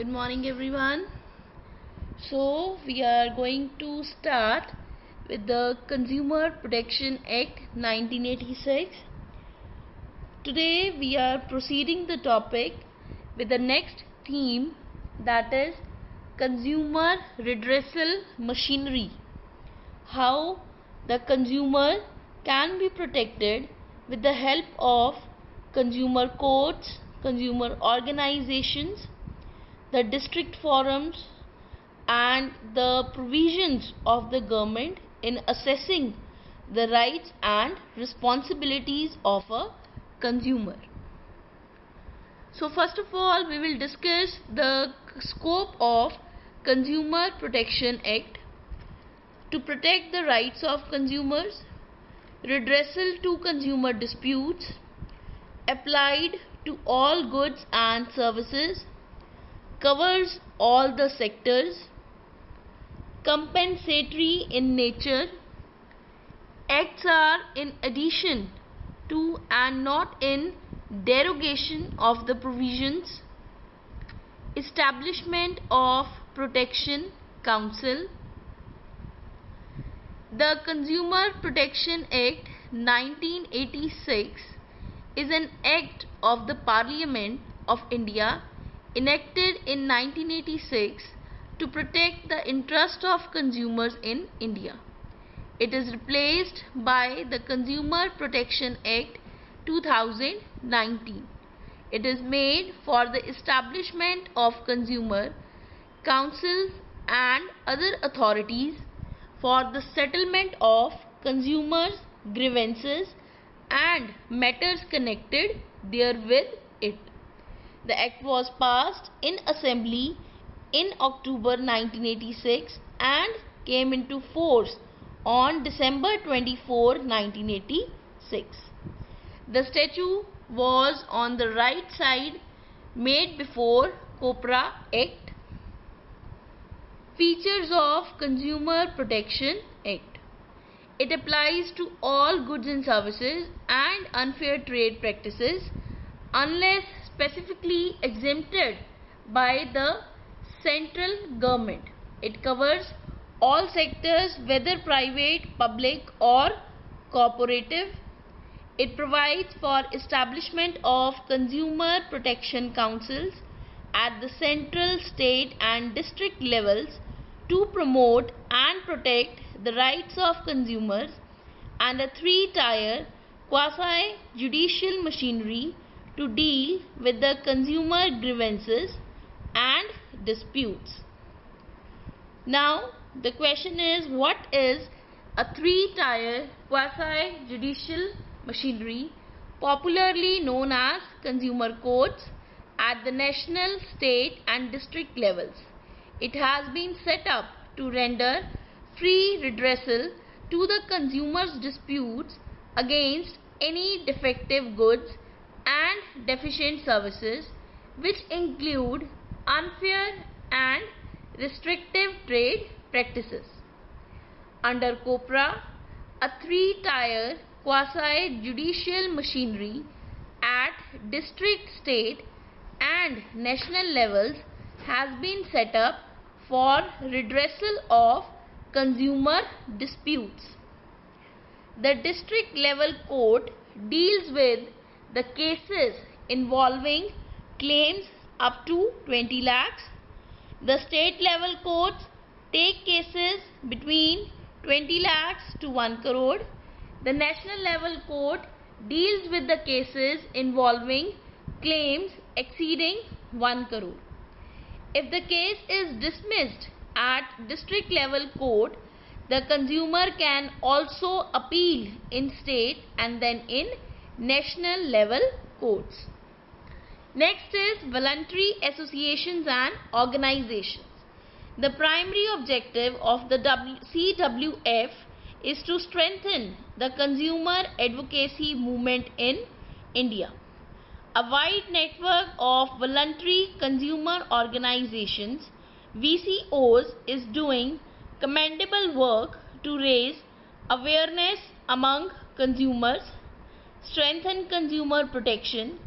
Good morning everyone. So we are going to start with the Consumer Protection Act 1986. Today we are proceeding the topic with the next theme, that is consumer redressal machinery. How the consumer can be protected with the help of consumer courts, consumer organizations, the district forums, and the provisions of the government in assessing the rights and responsibilities of a consumer. So first of all, we will discuss the scope of Consumer Protection Act. To protect the rights of consumers, redressal to consumer disputes, applied to all goods and services, covers all the sectors, compensatory in nature. Acts are in addition to and not in derogation of the provisions. Establishment of Protection Council. The Consumer Protection Act 1986 is an act of the Parliament of India enacted in 1986 to protect the interest of consumers in India. It is replaced by the Consumer Protection Act 2019. It is made for the establishment of consumer councils and other authorities for the settlement of consumers' grievances and matters connected therewith. The Act was passed in Assembly in October 1986 and came into force on December 24, 1986. The statute was on the right side, made before Copra Act. Features of Consumer Protection Act. It applies to all goods and services and unfair trade practices unless specifically exempted by the central government. It covers all sectors, whether private, public or cooperative. It provides for establishment of consumer protection councils at the central, state and district levels to promote and protect the rights of consumers, and a three-tier quasi-judicial machinery to deal with the consumer grievances and disputes. Now, the question is, what is a three-tier quasi-judicial machinery, popularly known as consumer courts, at the national, state and district levels? It has been set up to render free redressal to the consumer's disputes against any defective goods and deficient services, which include unfair and restrictive trade practices. Under Copra, a three-tier quasi-judicial machinery at district, state and national levels has been set up for redressal of consumer disputes. The district level court deals with the cases involving claims up to 20 lakhs. The state level courts take cases between 20 lakhs to 1 crore. The national level court deals with the cases involving claims exceeding 1 crore. If the case is dismissed at district level court, the consumer can also appeal in state and then in national level courts. Next is voluntary associations and organizations. The primary objective of the CWF is to strengthen the consumer advocacy movement in India. A wide network of voluntary consumer organizations, VCOs, is doing commendable work to raise awareness among consumers, strengthen consumer protection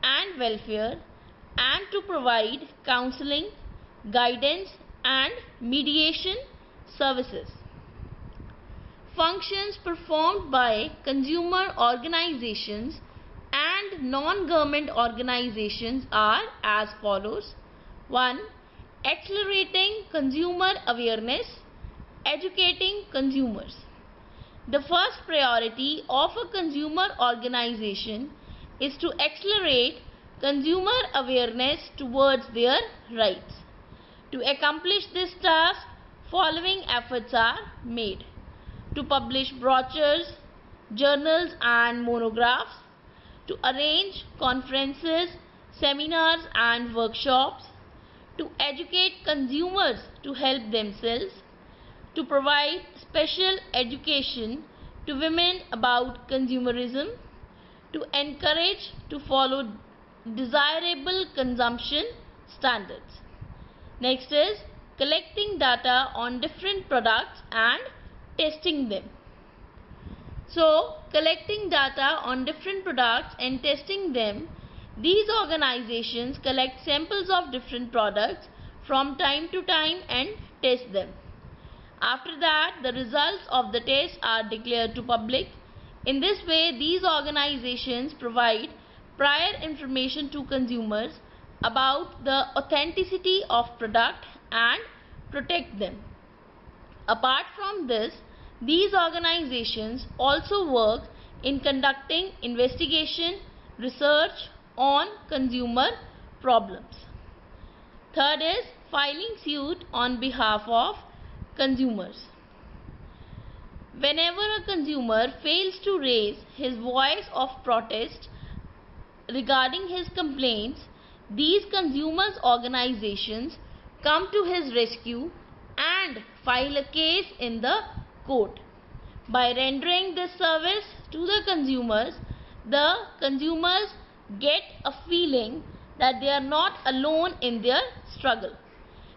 and welfare, and to provide counseling, guidance and mediation services. Functions performed by consumer organizations and non-government organizations are as follows. 1. Accelerating consumer awareness, educating consumers. The first priority of a consumer organization is to accelerate consumer awareness towards their rights. To accomplish this task, following efforts are made: to publish brochures, journals and monographs, to arrange conferences, seminars and workshops, to educate consumers to help themselves, to provide special education to women about consumerism, to encourage to follow desirable consumption standards. Next is collecting data on different products and testing them. So, collecting data on different products and testing them, these organizations collect samples of different products from time to time and test them. After that, the results of the test are declared to public. In this way, these organizations provide prior information to consumers about the authenticity of product and protect them. Apart from this, these organizations also work in conducting investigation, research on consumer problems. Third is filing suit on behalf of consumers. Whenever a consumer fails to raise his voice of protest regarding his complaints, these consumers' organizations come to his rescue and file a case in the court. By rendering this service to the consumers get a feeling that they are not alone in their struggle.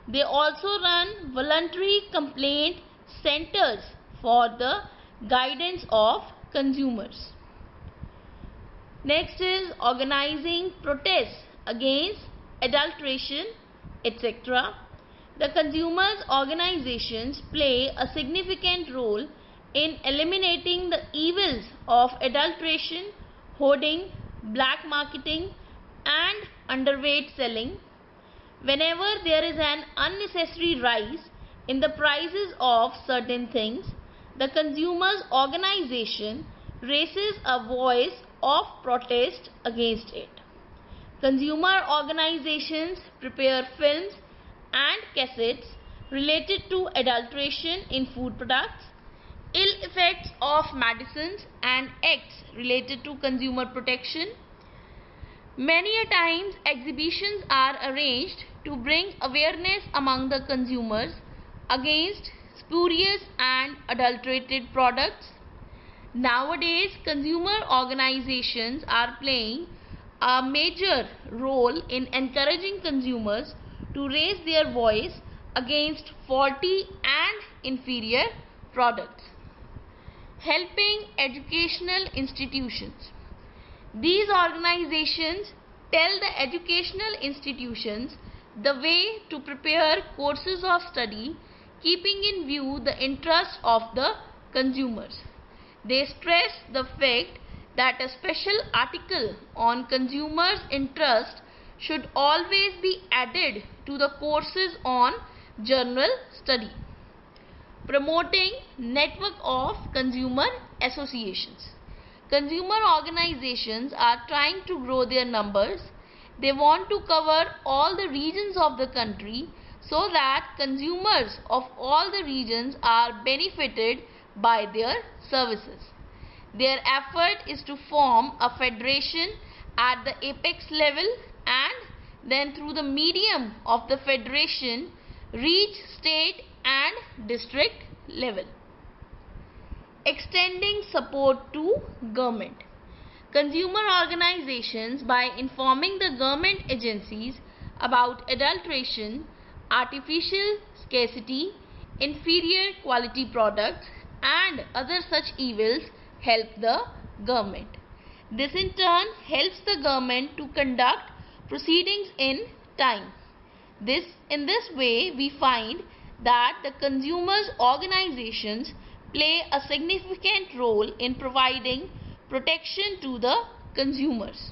They also run voluntary complaint centers for the guidance of consumers. Next is organizing protests against adulteration, etc. The consumers' organizations play a significant role in eliminating the evils of adulteration, hoarding, black marketing and underweight selling. Whenever there is an unnecessary rise in the prices of certain things, the consumers' organization raises a voice of protest against it. Consumer organizations prepare films and cassettes related to adulteration in food products, ill effects of medicines and acts related to consumer protection. Many a times exhibitions are arranged to bring awareness among the consumers against spurious and adulterated products. Nowadays, consumer organizations are playing a major role in encouraging consumers to raise their voice against faulty and inferior products. Helping educational institutions. These organizations tell the educational institutions the way to prepare courses of study, keeping in view the interests of the consumers. They stress the fact that a special article on consumers' interest should always be added to the courses on general study. Promoting network of consumer associations. Consumer organizations are trying to grow their numbers. They want to cover all the regions of the country so that consumers of all the regions are benefited by their services. Their effort is to form a federation at the apex level and then through the medium of the federation reach state and district level. Extending support to government. Consumer organizations, by informing the government agencies about adulteration, artificial scarcity, inferior quality products and other such evils, help the government. This in turn helps the government to conduct proceedings in time. In this way, we find that the consumers' organizations play a significant role in providing protection to the consumers.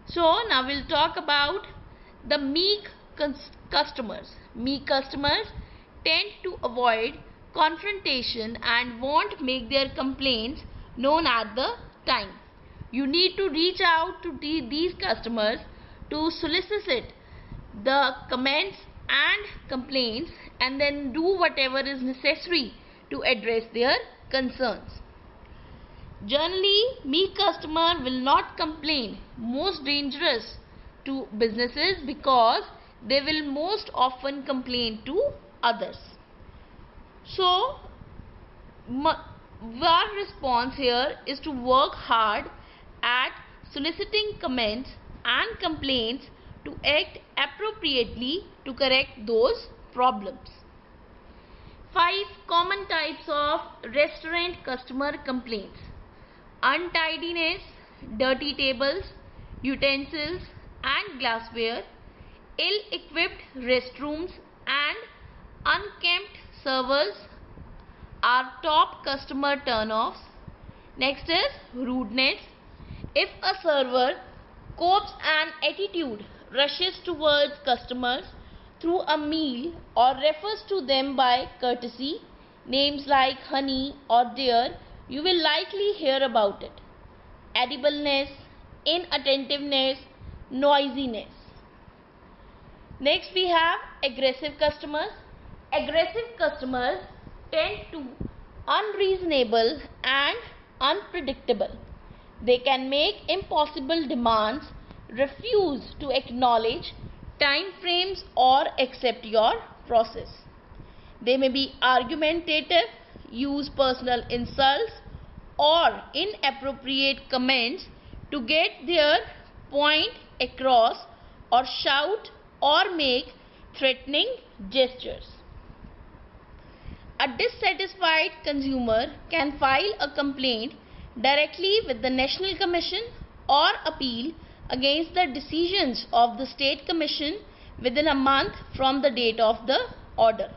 So now we'll talk about the meek customers. Meek customers tend to avoid confrontation and won't make their complaints known at the time. You need to reach out to these customers to solicit the comments and complaints, and then do whatever is necessary to address their concerns. Generally, meek customer will not complain, most dangerous to businesses, because they will most often complain to others. So our response here is to work hard at soliciting comments and complaints to act appropriately to correct those problems. 5 common types of restaurant customer complaints: untidiness, dirty tables, utensils and glassware, ill-equipped restrooms and unkempt servers are top customer turn-offs. Next is rudeness. If a server copes an attitude, rushes towards customers through a meal, or refers to them by courtesy, names like honey or dear, you will likely hear about it. Audibleness, inattentiveness, noisiness. Next we have aggressive customers. Aggressive customers tend to unreasonable and unpredictable. They can make impossible demands, refuse to acknowledge time frames or accept your process. They may be argumentative, use personal insults or inappropriate comments to get their point across, or shout or make threatening gestures. A dissatisfied consumer can file a complaint directly with the National Commission or appeal against the decisions of the State Commission within a month from the date of the order.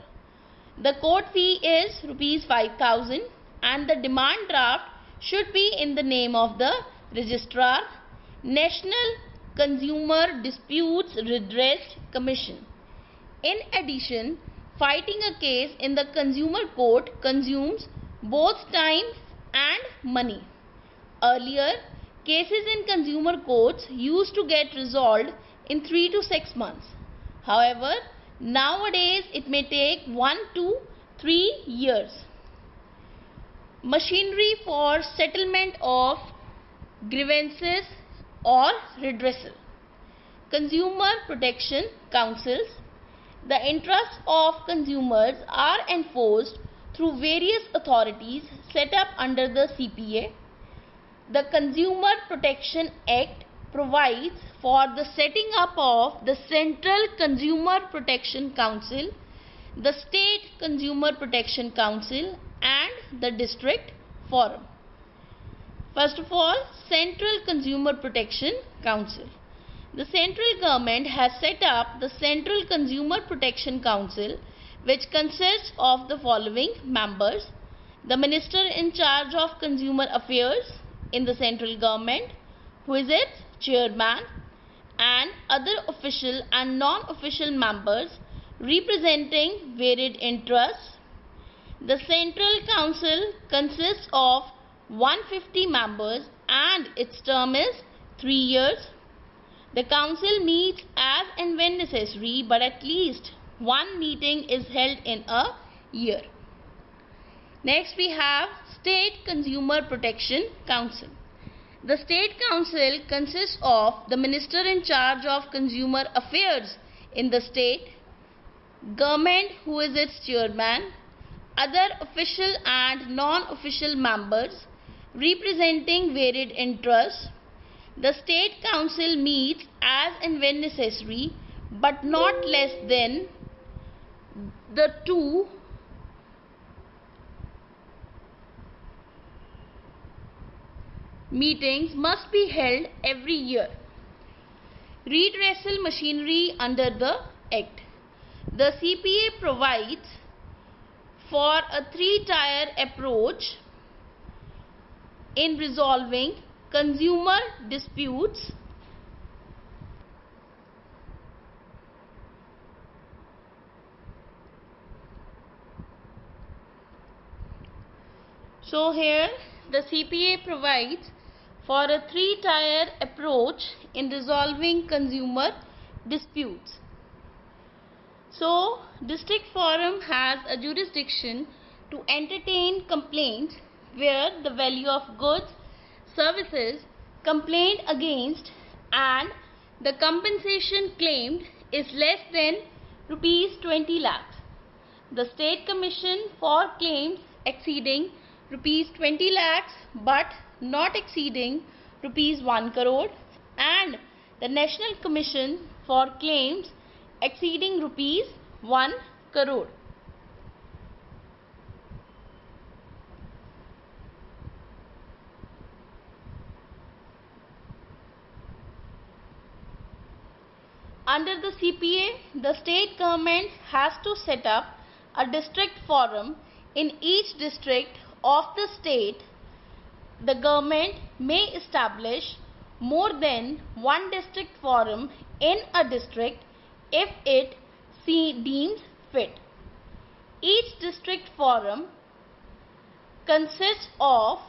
The court fee is ₹5,000 and the demand draft should be in the name of the Registrar, National Consumer Disputes Redress Commission. In addition, fighting a case in the consumer court consumes both time and money. Earlier, cases in consumer courts used to get resolved in 3 to 6 months. However, nowadays it may take 1 to 3 years. Machinery for settlement of grievances or redressal. Consumer protection councils. The interests of consumers are enforced through various authorities set up under the CPA. The Consumer Protection Act provides for the setting up of the Central Consumer Protection Council, the State Consumer Protection Council and the District Forum. First of all, Central Consumer Protection Council. The central government has set up the Central Consumer Protection Council, which consists of the following members: the Minister in charge of Consumer Affairs in the central government, who is its chairman, and other official and non-official members representing varied interests. The Central Council consists of 150 members and its term is 3 years. The council meets as and when necessary, but at least one meeting is held in a year. Next we have State Consumer Protection Council. The State Council consists of the Minister in charge of Consumer Affairs in the state, government who is its chairman, other official and non-official members representing varied interests. The State Council meets as and when necessary, but not less than the 2 meetings must be held every year. redressal machinery under the Act. The CPA provides for a three-tier approach in resolving consumer disputes. So here the CPA provides for a three-tier approach in resolving consumer disputes. So District Forum has a jurisdiction to entertain complaints where the value of goods, services complained against and the compensation claimed is less than rupees 20 lakhs. The State Commission for claims exceeding rupees 20 lakhs but not exceeding rupees 1 crore, and the National Commission for claims exceeding rupees 1 crore. Under the CPA, the state government has to set up a district forum in each district of the state. The government may establish more than one district forum in a district if it deems fit. Each district forum consists of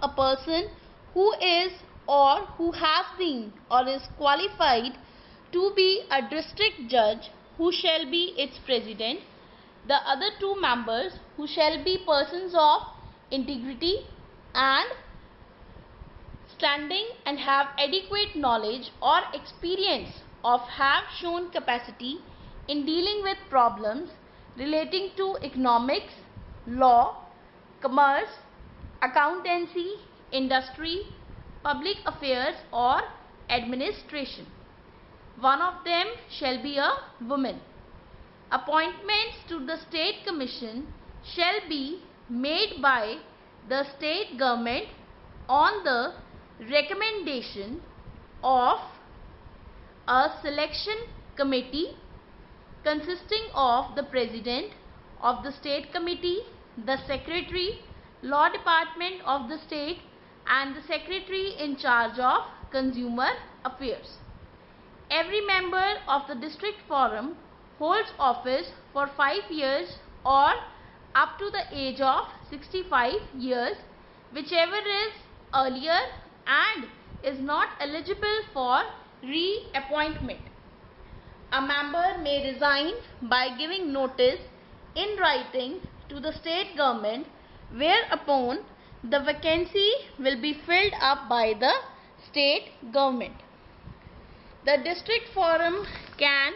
a person who is or who has been or is qualified to be a district judge, who shall be its president. The other two members who shall be persons of integrity and standing and have adequate knowledge or experience of have shown capacity in dealing with problems relating to economics, law, commerce, accountancy, industry, public affairs or administration. One of them shall be a woman. Appointments to the State Commission shall be made by the state government on the recommendation of a selection committee consisting of the President of the State Committee, the Secretary, Law Department of the State and the Secretary in charge of Consumer Affairs. Every member of the District Forum holds office for 5 years or up to the age of 65 years, whichever is earlier, and is not eligible for reappointment. A member may resign by giving notice in writing to the state government, whereupon the vacancy will be filled up by the state government. The district forum can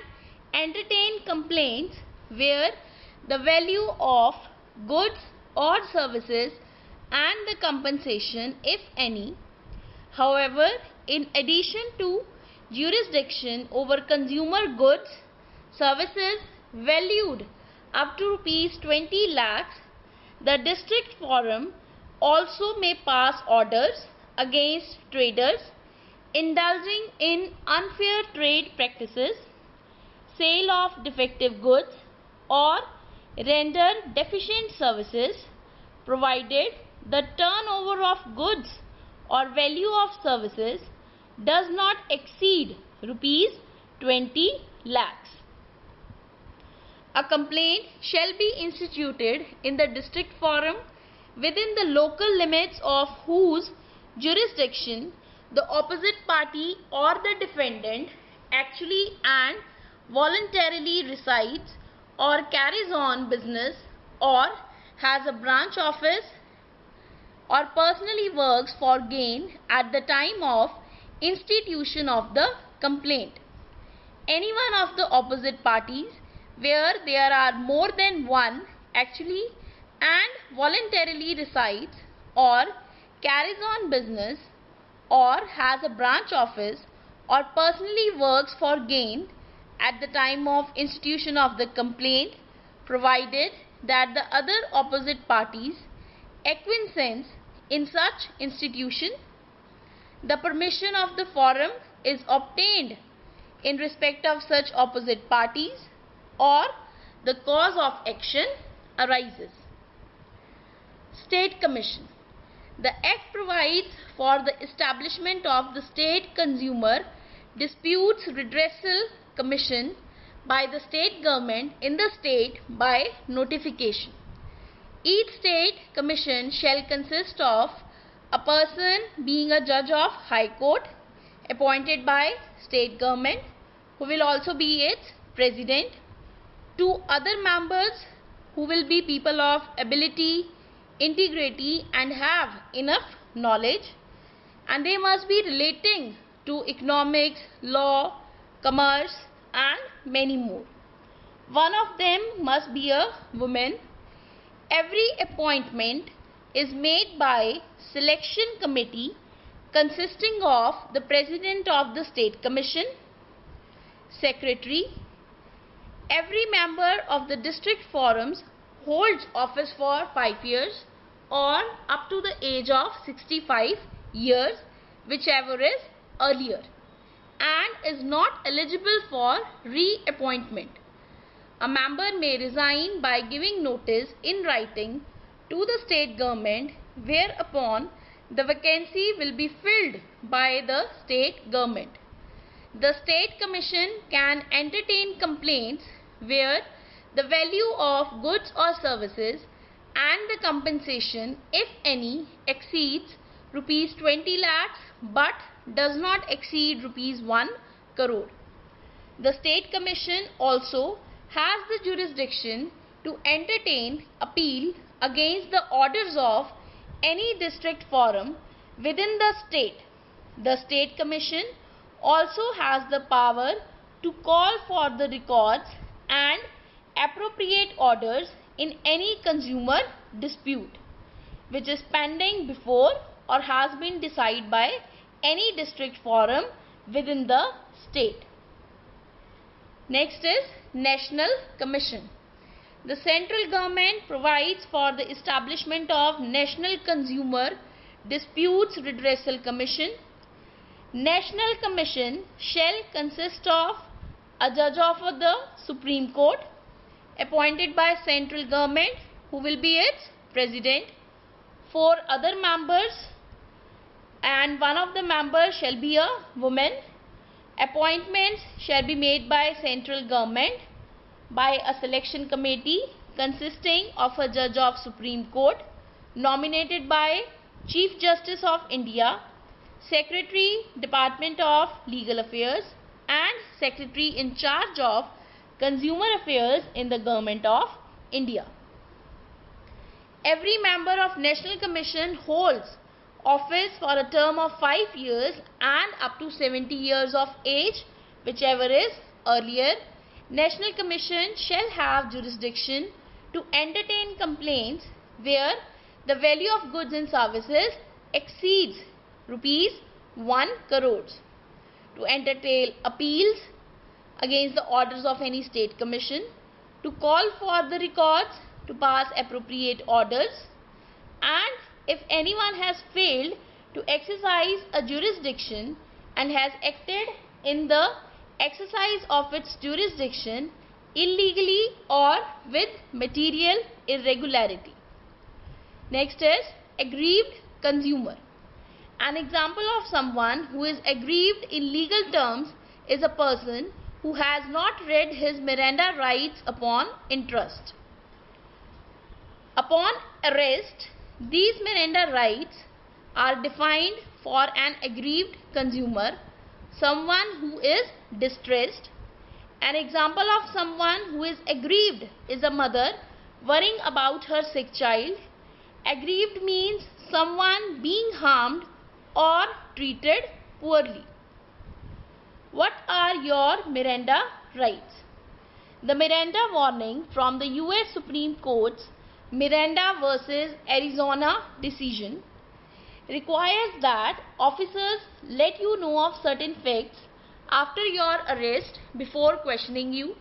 entertain complaints where the value of goods or services and the compensation, if any. However, in addition to jurisdiction over consumer goods, services valued up to rupees 20 lakhs, the district forum also may pass orders against traders indulging in unfair trade practices, sale of defective goods or render deficient services, provided the turnover of goods or value of services does not exceed rupees 20 lakhs. A complaint shall be instituted in the district forum within the local limits of whose jurisdiction the opposite party or the defendant actually and voluntarily resides or carries on business or has a branch office or personally works for gain at the time of institution of the complaint. Any one of the opposite parties where there are more than one actually and voluntarily resides or carries on business or has a branch office or personally works for gain at the time of institution of the complaint, provided that the other opposite parties acquiescence In such institution, the permission of the forum is obtained in respect of such opposite parties or the cause of action arises. State Commission. The Act provides for the establishment of the State Consumer Disputes Redressal Commission by the state government in the state by notification. Each state commission shall consist of a person being a judge of High Court appointed by state government, who will also be its president, 2 other members who will be people of ability, integrity and have enough knowledge, and they must be relating to economics, law, commerce and many more. One of them must be a woman. Every appointment is made by selection committee consisting of the president of the state commission, secretary. Every member of the district forums holds office for 5 years or up to the age of 65 years, whichever is earlier, and is not eligible for reappointment. A member may resign by giving notice in writing to the state government, whereupon the vacancy will be filled by the state government. The state commission can entertain complaints where the value of goods or services and the compensation, if any, exceeds rupees 20 lakhs but does not exceed rupees 1 crore. The state commission also has the jurisdiction to entertain appeal against the orders of any district forum within the state. The state commission also has the power to call for the records and appropriate orders in any consumer dispute which is pending before or has been decided by any district forum within the state. Next is National Commission. The central government provides for the establishment of National Consumer Disputes Redressal Commission. National Commission shall consist of a judge of the Supreme Court appointed by central government, who will be its president, 4 other members, and one of the members shall be a woman. Appointments shall be made by central government by a selection committee consisting of a judge of Supreme Court nominated by Chief Justice of India, Secretary, Department of Legal Affairs and Secretary in charge of Consumer Affairs in the Government of India. Every member of National Commission holds office for a term of 5 years and up to 70 years of age, whichever is earlier. National Commission shall have jurisdiction to entertain complaints where the value of goods and services exceeds rupees 1 crore, to entertain appeals against the orders of any state commission, to call for the records, to pass appropriate orders, and if anyone has failed to exercise a jurisdiction and has acted in the exercise of its jurisdiction illegally or with material irregularity. Next is aggrieved consumer. An example of someone who is aggrieved in legal terms is a person who has not read his Miranda rights upon interest. Upon arrest, these Miranda rights are defined for an aggrieved consumer, someone who is distressed. An example of someone who is aggrieved is a mother worrying about her sick child. Aggrieved means someone being harmed or treated poorly. What are your Miranda rights? The Miranda warning from the US Supreme Court's Miranda versus Arizona decision requires that officers let you know of certain facts after your arrest before questioning you.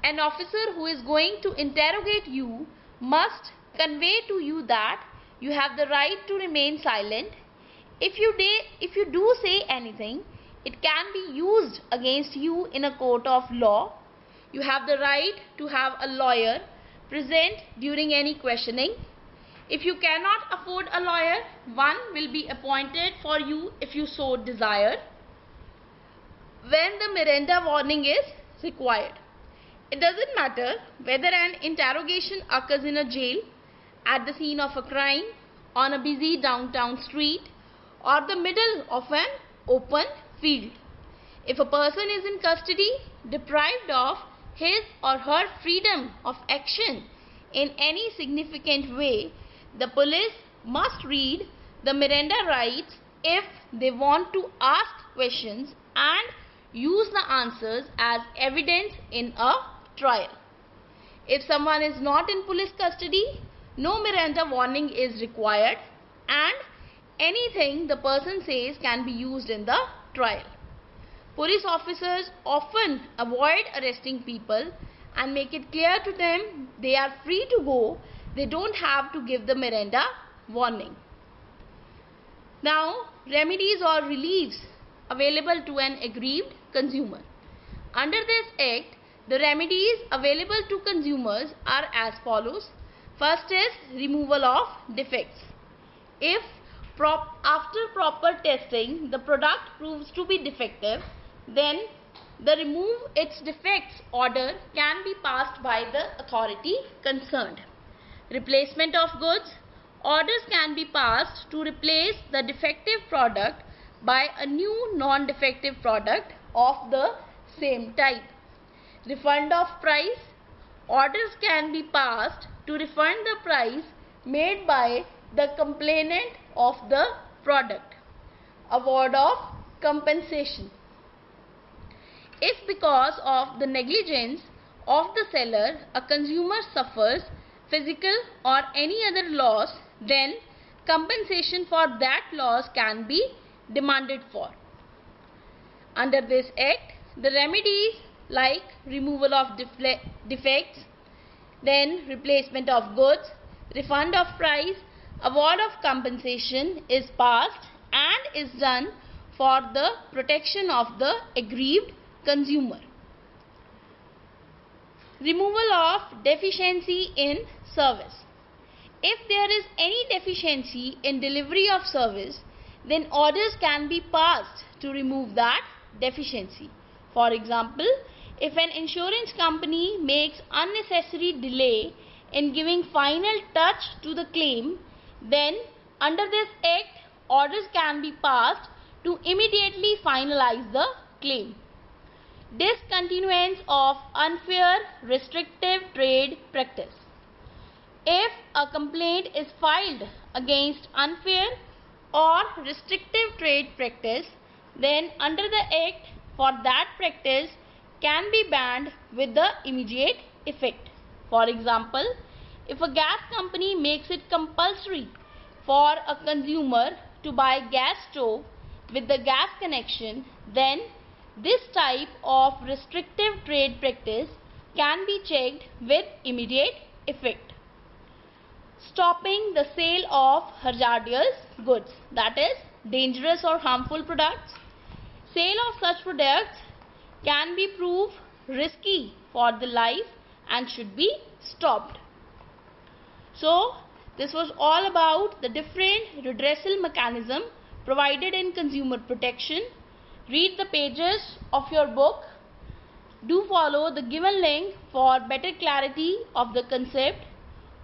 An officer who is going to interrogate you must convey to you that You have the right to remain silent. If you do say anything, it can be used against you in a court of law. You have the right to have a lawyer present during any questioning. If you cannot afford a lawyer, one will be appointed for you if you so desire. When the Miranda warning is required. It doesn't matter whether an interrogation occurs in a jail, at the scene of a crime, on a busy downtown street, or the middle of an open field. If a person is in custody, deprived of his or her freedom of action in any significant way, the police must read the Miranda rights if they want to ask questions and use the answers as evidence in a trial. If someone is not in police custody, no Miranda warning is required and anything the person says can be used in the trial. Police officers often avoid arresting people and make it clear to them they are free to go. They don't have to give the Miranda warning. Now, remedies or reliefs available to an aggrieved consumer. Under this act, the remedies available to consumers are as follows. First is removal of defects. If after proper testing the product proves to be defective, then the remove its defects order can be passed by the authority concerned. Replacement of goods. Orders can be passed to replace the defective product by a new non-defective product of the same type. Refund of price. Orders can be passed to refund the price made by the complainant of the product. Award of compensation. If because of the negligence of the seller a consumer suffers physical or any other loss, then compensation for that loss can be demanded for. Under this act, the remedies like removal of defects, then replacement of goods, refund of price, award of compensation is passed and is done for the protection of the aggrieved consumer. Removal of deficiency in service. If there is any deficiency in delivery of service, then orders can be passed to remove that deficiency. For example, if an insurance company makes unnecessary delay in giving final touch to the claim, then under this act, orders can be passed to immediately finalize the claim. Discontinuance of unfair restrictive trade practice. If a complaint is filed against unfair or restrictive trade practice, then under the act for that practice can be banned with the immediate effect. For example, if a gas company makes it compulsory for a consumer to buy gas stove with the gas connection, then this type of restrictive trade practice can be checked with immediate effect. Stopping the sale of hazardous goods, that is dangerous or harmful products. Sale of such products can be proved risky for the life and should be stopped. So, this was all about the different redressal mechanism provided in consumer protection. Read the pages of your book. Do follow the given link for better clarity of the concept.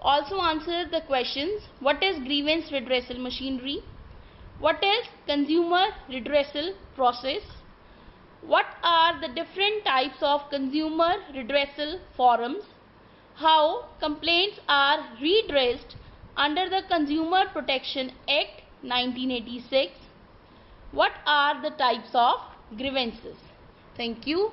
Also answer the questions: what is grievance redressal machinery? What is consumer redressal process? What are the different types of consumer redressal forums? How complaints are redressed under the Consumer Protection Act 1986? What are the types of grievances? Thank you.